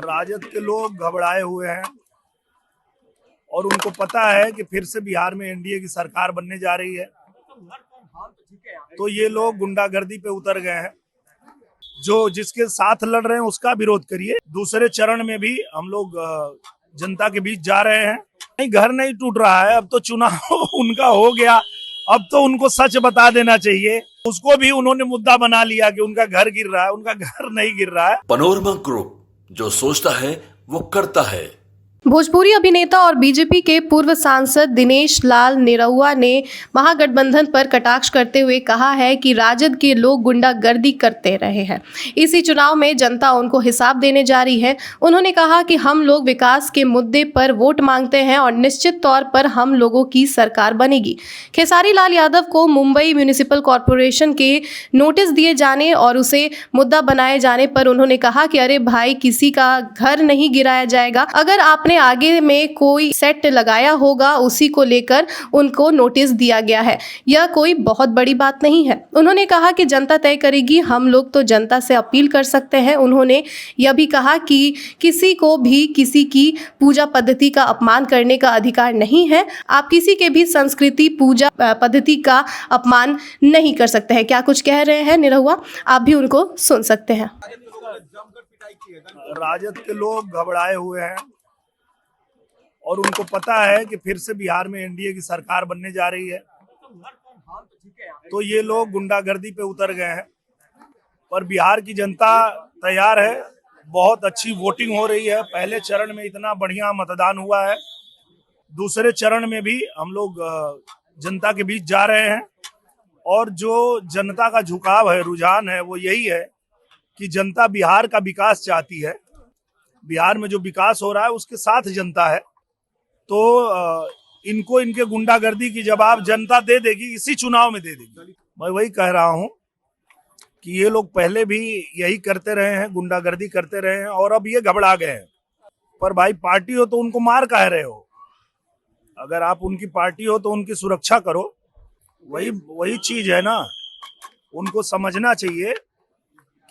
राजद के लोग घबराए हुए हैं और उनको पता है कि फिर से बिहार में एनडीए की सरकार बनने जा रही है, तो ये लोग गुंडागर्दी पे उतर गए हैं। जो जिसके साथ लड़ रहे हैं उसका विरोध करिए। दूसरे चरण में भी हम लोग जनता के बीच जा रहे हैं। नहीं, घर नहीं टूट रहा है, अब तो चुनाव उनका हो गया, अब तो उनको सच बता देना चाहिए। उसको भी उन्होंने मुद्दा बना लिया कि उनका घर गिर रहा है, उनका घर नहीं गिर रहा है। पनोरमा ग्रुप, जो सोचता है वो करता है। भोजपुरी अभिनेता और बीजेपी के पूर्व सांसद दिनेश लाल निरहुआ ने महागठबंधन पर कटाक्ष करते हुए कहा है कि राजद के लोग गुंडागर्दी करते रहे हैं, इसी चुनाव में जनता उनको हिसाब देने जा रही है। उन्होंने कहा कि हम लोग विकास के मुद्दे पर वोट मांगते हैं और निश्चित तौर पर हम लोगों की सरकार बनेगी। खेसारी लाल यादव को मुंबई म्यूनिसिपल कॉरपोरेशन के नोटिस दिए जाने और उसे मुद्दा बनाए जाने पर उन्होंने कहा कि अरे भाई, किसी का घर नहीं गिराया जाएगा, अगर आपने आगे में कोई सेट लगाया होगा उसी को लेकर उनको नोटिस दिया गया है, यह कोई बहुत बड़ी बात नहीं है। उन्होंने कहा कि जनता तय करेगी, हम लोग तो जनता से अपील कर सकते हैं। उन्होंने यह भी कहा कि किसी को भी किसी की पूजा पद्धति का अपमान करने का अधिकार नहीं है। आप किसी के भी संस्कृति पूजा पद्धति का अपमान नहीं कर सकते हैं। क्या कुछ कह रहे हैं निरहुआ, आप भी उनको सुन सकते हैं। राजद के लोग घबराए हुए हैं और उनको पता है कि फिर से बिहार में एनडीए की सरकार बनने जा रही है, तो ये लोग गुंडागर्दी पे उतर गए हैं। पर बिहार की जनता तैयार है, बहुत अच्छी वोटिंग हो रही है। पहले चरण में इतना बढ़िया मतदान हुआ है, दूसरे चरण में भी हम लोग जनता के बीच जा रहे हैं। और जो जनता का झुकाव है, रुझान है, वो यही है कि जनता बिहार का विकास चाहती है। बिहार में जो विकास हो रहा है उसके साथ जनता है, तो इनको इनके गुंडागर्दी की जवाब जनता दे देगी, इसी चुनाव में दे देगी। मैं वही कह रहा हूं कि ये लोग पहले भी यही करते रहे हैं, गुंडागर्दी करते रहे हैं और अब ये घबरा गए हैं। पर भाई, पार्टी हो तो उनको मार काहे रहे हो? अगर आप उनकी पार्टी हो तो उनकी सुरक्षा करो। वही चीज है ना। उनको समझना चाहिए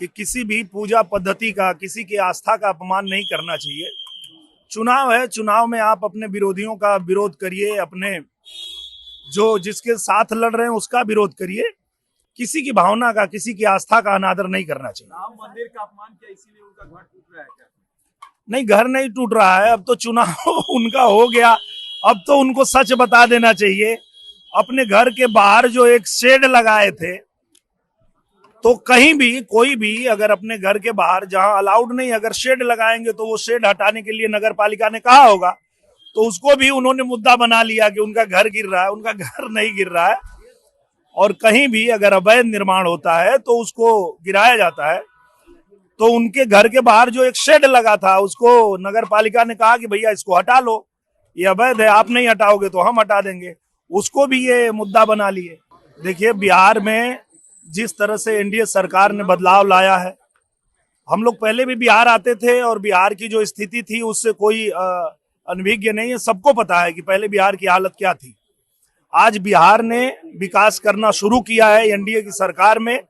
कि किसी भी पूजा पद्धति का, किसी की आस्था का अपमान नहीं करना चाहिए। चुनाव है, चुनाव में आप अपने विरोधियों का विरोध करिए, अपने जो जिसके साथ लड़ रहे हैं उसका विरोध करिए। किसी की भावना का, किसी की आस्था का अनादर नहीं करना चाहिए। राम मंदिर का अपमान किया, इसीलिए उनका घर टूट रहा है क्या? नहीं, घर नहीं टूट रहा है, अब तो चुनाव उनका हो गया, अब तो उनको सच बता देना चाहिए। अपने घर के बाहर जो एक शेड लगाए थे, तो कहीं भी कोई भी अगर अपने घर के बाहर, जहां अलाउड नहीं, अगर शेड लगाएंगे तो वो शेड हटाने के लिए नगर पालिका ने कहा होगा, तो उसको भी उन्होंने मुद्दा बना लिया कि उनका घर गिर रहा है, उनका घर नहीं गिर रहा है। और कहीं भी अगर अवैध निर्माण होता है तो उसको गिराया जाता है। तो उनके घर के बाहर जो एक शेड लगा था, उसको नगर पालिका ने कहा कि भैया इसको हटा लो, ये अवैध है, आप नहीं हटाओगे तो हम हटा देंगे। उसको भी ये मुद्दा बना लिए। देखिए, बिहार में जिस तरह से एनडीए सरकार ने बदलाव लाया है, हम लोग पहले भी बिहार आते थे और बिहार की जो स्थिति थी उससे कोई अनभिज्ञ नहीं है। सबको पता है कि पहले बिहार की हालत क्या थी। आज बिहार ने विकास करना शुरू किया है एनडीए की सरकार में,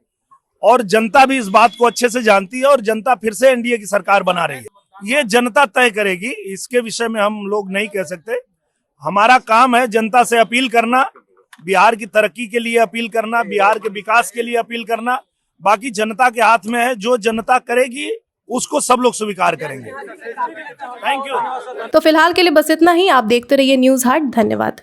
और जनता भी इस बात को अच्छे से जानती है और जनता फिर से एनडीए की सरकार बना रही है। ये जनता तय करेगी, इसके विषय में हम लोग नहीं कह सकते। हमारा काम है जनता से अपील करना, बिहार की तरक्की के लिए अपील करना, बिहार के विकास के लिए अपील करना। बाकी जनता के हाथ में है, जो जनता करेगी उसको सब लोग स्वीकार करेंगे। Thank you. तो फिलहाल के लिए बस इतना ही। आप देखते रहिए न्यूज़ हाट। धन्यवाद।